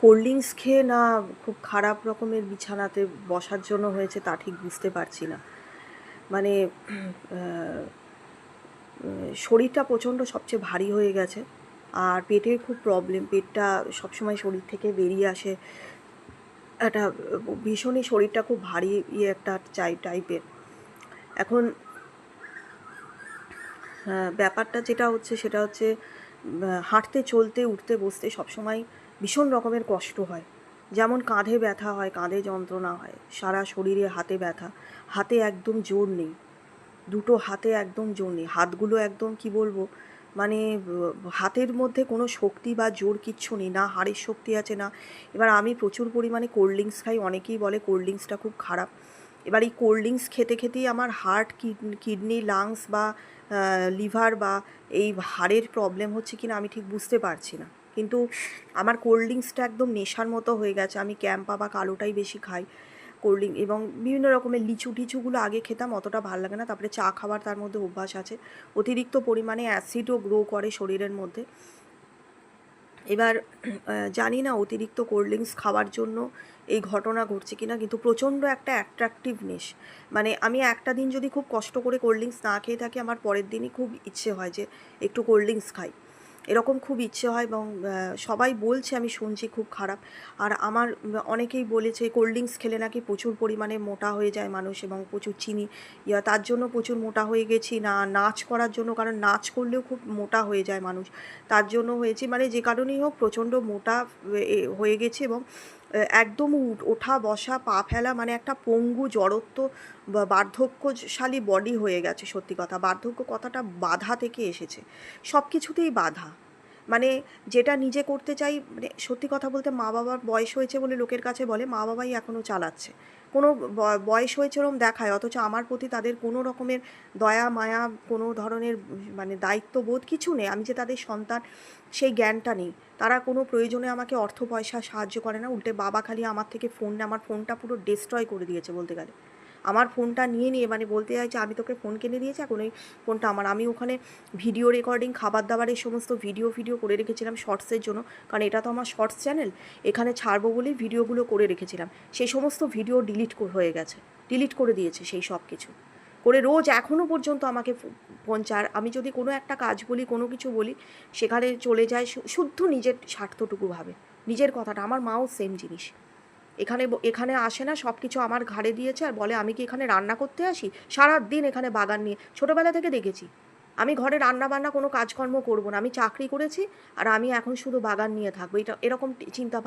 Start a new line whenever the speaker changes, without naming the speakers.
Cold drinks খেয়ে না খুব খারাপ রকমের বিছানাতে বসার জন্য হয়েছে তা ঠিক বুঝতে পারছি না। মানে শরীরটা প্রচণ্ড সবচেয়ে ভারী হয়ে গেছে, আর পেটের খুব প্রবলেম। পেটটা সবসময় শরীর থেকে বেরিয়ে আসে, একটা ভীষণই শরীরটা খুব ভারী একটা টাইপের। এখন ব্যাপারটা যেটা হচ্ছে সেটা হচ্ছে হাঁটতে চলতে উঠতে বসতে সবসময় ভীষণ রকমের কষ্ট হয়। যেমন কাঁধে ব্যথা হয়, কাঁধে যন্ত্রণা হয়, সারা শরীরে হাতে ব্যথা, হাতে একদম জোর নেই, দুটো হাতে একদম জোর নেই, হাতগুলো একদম কি বলবো, মানে হাতের মধ্যে কোনো শক্তি বা জোর কিচ্ছু নেই, না হাড়ের শক্তি আছে না। এবার আমি প্রচুর পরিমাণে কোল্ড ড্রিঙ্কস খাই, অনেকেই বলে কোল্ড ড্রিঙ্কসটা খুব খারাপ। এবার এই কোল্ড ড্রিঙ্কস খেতে খেতেই আমার হার্ট, কিডনি, লাংস বা লিভার বা এই হাড়ের প্রবলেম হচ্ছে কিনা আমি ঠিক বুঝতে পারছি না। কিন্তু আমার কোল্ড ড্রিঙ্কসটা একদম নেশার মতো হয়ে গেছে। আমি ক্যাম্পা বা কালোটাই বেশি খাই কোল্ড ড্রিঙ্ক, এবং বিভিন্ন রকমের লিচু টিচুগুলো আগে খেতাম, অতটা ভালো লাগে না। তারপরে চা খাবার তার মধ্যে অভ্যাস আছে, অতিরিক্ত পরিমাণে অ্যাসিডও গ্রো করে শরীরের মধ্যে। এবার জানি না অতিরিক্ত কোল্ড ড্রিঙ্কস খাওয়ার জন্য এই ঘটনা ঘটছে কিনা, কিন্তু প্রচণ্ড একটা অ্যাট্রাকটিভনেস, মানে আমি একটা দিন যদি খুব কষ্ট করে কোল্ড ড্রিঙ্কস না খেয়ে থাকি, আমার পরের দিনই খুব ইচ্ছে হয় যে একটু কোল্ড ড্রিঙ্কস খাই, এরকম খুব ইচ্ছে হয়। এবং সবাই বলছে, আমি শুনছি খুব খারাপ। আর আমার অনেকেই বলেছে কোল্ড ড্রিঙ্কস খেলে নাকি প্রচুর পরিমাণে মোটা হয়ে যায় মানুষ, এবং প্রচুর চিনি তার জন্য প্রচুর মোটা হয়ে গেছি, না নাচ করার জন্য, কারণ নাচ করলেও খুব মোটা হয়ে যায় মানুষ, তার জন্য হয়েছি। মানে যে কারণেই হোক প্রচণ্ড মোটা হয়ে গেছি, এবং একদম ওঠা বসা পা ফেলা, মানে একটা পঙ্গু জড়ত্ব বা বার্ধক্যশালী বডি হয়ে গেছে। সত্যি কথা, বার্ধক্য কথাটা বাধা থেকে এসেছে, সব কিছুতেই বাধা। মানে যেটা নিজে করতে চাই, মানে সত্যি কথা বলতে মা বাবার বয়স হয়েছে বলে লোকের কাছে বলে, মা বাবাই এখনও চালাচ্ছে, কোনো বয়স হয়েছে ওরম দেখায়, অথচ আমার প্রতি তাদের কোনো রকমের দয়া মায়া, কোনো ধরনের মানে দায়িত্ববোধ কিছু নেই। আমি যে তাদের সন্তান সেই জ্ঞানটা নেই। তারা কোনো প্রয়োজনে আমাকে অর্থ পয়সা সাহায্য করে না, উল্টে বাবা খালি আমার থেকে ফোন নেয়, আমার ফোনটা পুরো ডিস্ট্রয় করে দিয়েছে বলতে গেলে। আমার ফোনটা নিয়ে মানে বলতে চাইছে আমি তোকে ফোন কিনে দিয়েছি, এখন ওই ফোনটা আমার। আমি ওখানে ভিডিও রেকর্ডিং, খাবার দাবারের সমস্ত ভিডিও করে রেখেছিলাম শর্টসের জন্য, কারণ এটা তো আমার শর্টস চ্যানেল, এখানে ছাড়বো বলেই ভিডিওগুলো করে রেখেছিলাম। সেই সমস্ত ভিডিও হয়ে গেছে, ডিলিট করে দিয়েছে সেই সব কিছু করে। রোজ এখনও পর্যন্ত আমাকে ফোন চার, আমি যদি কোনো একটা কাজ বলি, কোনো কিছু বলি, সেখানে চলে যায় শুদ্ধ নিজের স্বার্থটুকু ভাবে, নিজের কথাটা। আমার মাও সেম জিনিস, এখানে আসে না, সব কিছু আমার ঘাড়ে দিয়েছে, আর বলে আমি কি এখানে রান্না করতে আসি? সারা দিন এখানে বাগান নিয়ে, ছোটোবেলা থেকে দেখেছি আমি ঘরে রান্না বান্না কোনো কাজকর্ম করব না, আমি চাকরি করেছি আর আমি এখন শুধু বাগান নিয়ে থাকবো, এটা এরকম চিন্তা